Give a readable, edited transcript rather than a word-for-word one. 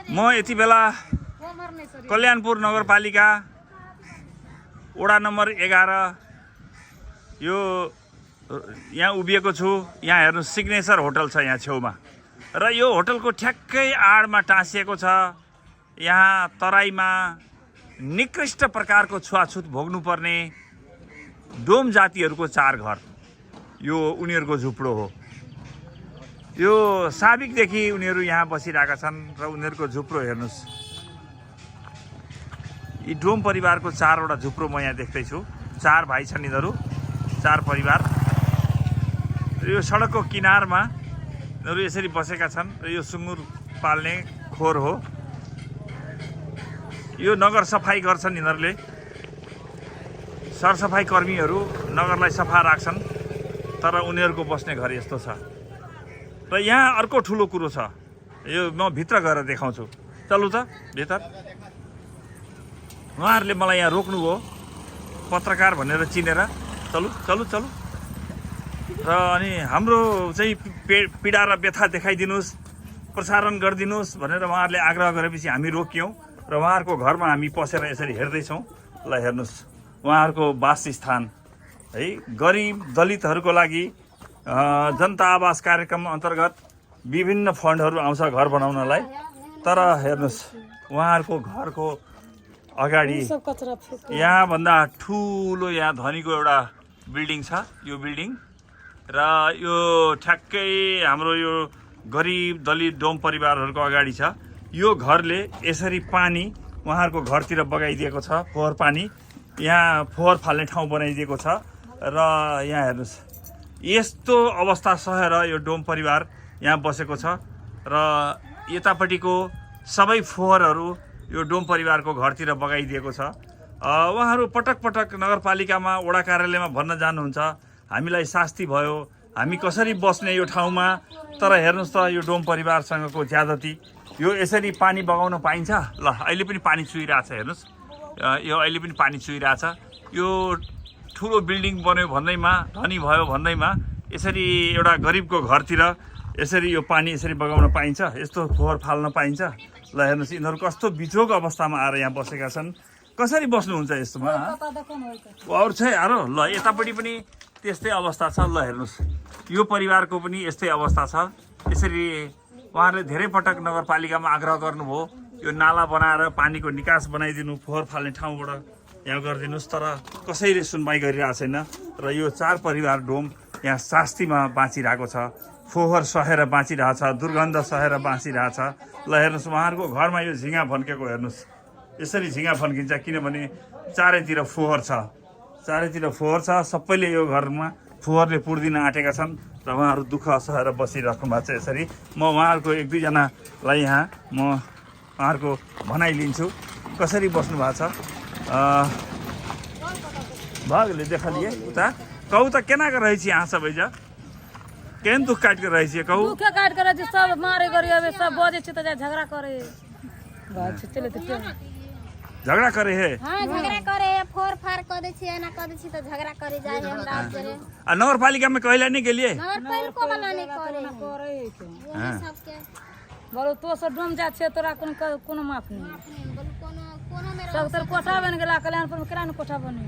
म यति बेला कल्याणपुर नगरपालिका वडा नम्बर 11 यो यहाँ उभिएको छु। यहाँ हेर्नु सिग्नेचर होटल छ यहाँ छेउमा र यो होटलको ठ्याक्कै आडमा टाँसिएको छ। यहाँ तराईमा निकृष्ट प्रकारको छुवाछुत भोग्नुपर्ने डोम जातिहरूको 4 घर, यो उनीहरूको झुप्डो हो। यो साबिकदेखि उनीहरू यहाँ बसिरहेका छन् र उनीहरूको झुप्रो हेर्नुस्। यी डोम परिवारको 4 वटा झुप्रो म यहाँ देख्दैछु। 4 भाइ छन् यिनीहरू, 4 परिवार। र यो सडकको किनारमा यिनीहरू यसरी बसेका छन् र यो सुँगुर पाल्ने खोर हो। यो नगर सफाई गर्छन् यिनीहरूले। सरसफाई कर्मीहरू नगरलाई सफा राख्छन्, तर उनीहरूको बस्ने घर यस्तो छ। र यहाँ अर्को ठुलो कुरो छ, यो म भित्र गएर देखाउँछु। चलु त भित्र। उहाँहरूले मलाई यहाँ रोक्नुभयो, पत्रकार भनेर चिनेर। चलु चलु चलु। र अनि हाम्रो चाहिँ पीडा र व्यथा देखाइदिनुहोस्, प्रसारण गरिदिनुहोस् भनेर उहाँहरूले आग्रह गरेपछि हामी रोक्यौँ र उहाँहरूको घरमा हामी पसेर यसरी हेर्दैछौँ। ल हेर्नुहोस्, उहाँहरूको वासस्थान है, गरिब दलितहरूको लागि जनता आवास कार्यक्रम अन्तर्गत विभिन्न फन्डहरू आउँछ घर बनाउनलाई। तर हेर्नुहोस्, उहाँहरूको घरको अगाडि यहाँभन्दा ठुलो यहाँ धनीको एउटा बिल्डिङ छ। यो बिल्डिङ र यो ठ्याक्कै हाम्रो यो गरिब दलित डोम परिवारहरूको अगाडि छ। यो घरले यसरी पानी उहाँहरूको घरतिर बगाइदिएको छ, फोहोर पानी। यहाँ फोहोर फाल्ने ठाउँ बनाइदिएको छ। र यहाँ हेर्नुहोस्, यस्तो अवस्था सहेर यो डोम परिवार यहाँ बसेको छ। र यतापट्टिको सबै फोहोरहरू यो डोम परिवारको घरतिर बगाइदिएको छ। उहाँहरू पटक पटक नगरपालिकामा वडा कार्यालयमा भन्न जानुहुन्छ, हामीलाई शास्ति भयो, हामी कसरी बस्ने यो ठाउँमा। तर हेर्नुहोस् त, यो डोम परिवारसँगको ज्यादती। यो यसरी पानी बगाउन पाइन्छ? ल अहिले पनि पानी चुहिरहेछ, हेर्नुहोस्। यो अहिले पनि पानी चुहिरहेछ। यो ठुलो बिल्डिङ बन्यो भन्दैमा, धनी भयो भन्दैमा यसरी एउटा गरिबको घरतिर यसरी यो पानी यसरी बगाउन पाइन्छ? यस्तो फोहोर फाल्न पाइन्छ? ल हेर्नुहोस्, यिनीहरू कस्तो बिजोग अवस्थामा आएर यहाँ बसेका छन्। कसरी बस्नुहुन्छ यस्तोमा? अरू छ यारो। ल यतापट्टि पनि त्यस्तै अवस्था छ। ल हेर्नुहोस्, यो परिवारको पनि यस्तै अवस्था छ। यसरी उहाँहरूले धेरै पटक नगरपालिकामा आग्रह गर्नुभयो, यो नाला बनाएर पानीको निकास बनाइदिनु, फोहोर फाल्ने ठाउँबाट यहाँ गरिदिनुहोस्, तर कसैले सुनवाई गरिरहेको छैन। र यो 4 परिवार डोम यहाँ शास्तिमा बाँचिरहेको छ, फोहोर सहेर बाँचिरहेछ, दुर्गन्ध सहेर बाँचिरहेछ। ल हेर्नुहोस्, उहाँहरूको घरमा यो झिँगा भन्केको हेर्नुहोस्। यसरी झिँगा भन्किन्छ किनभने चारैतिर फोहोर छ, चारैतिर फोहोर छ। सबैले यो घरमा फोहोरले पुर्दिन आँटेका छन् र उहाँहरू दुःख सहेर बसिराख्नु भएको छ। यसरी म उहाँहरूको 1-2जनालाई यहाँ म उहाँहरूको भनाइ लिन्छु, कसरी बस्नु भएको छ। भागले देखा लिए उता कहू त केना कर रही छी यहाँ सब जा केन दुख काट कर रही छी? कहू दुख काट कर रही सब मारे गरी अब सब बजे छ त झगड़ा करे। चले त झगड़ा करे है। हां झगड़ा करे, फोर फार कर दे छी, ना कर दे छी त झगड़ा करे जाए हमरा करे। आ नगरपालिका में कहला नहीं गेलिए? नगरपालिका वाला नहीं करे वही सब के बोलो तो सब डूम जा छे, तोरा कोनो माफ नहीं। बोलो कोनो में सब तर कोठा बन गेला, कल्याणपुर में केना कोठा बने?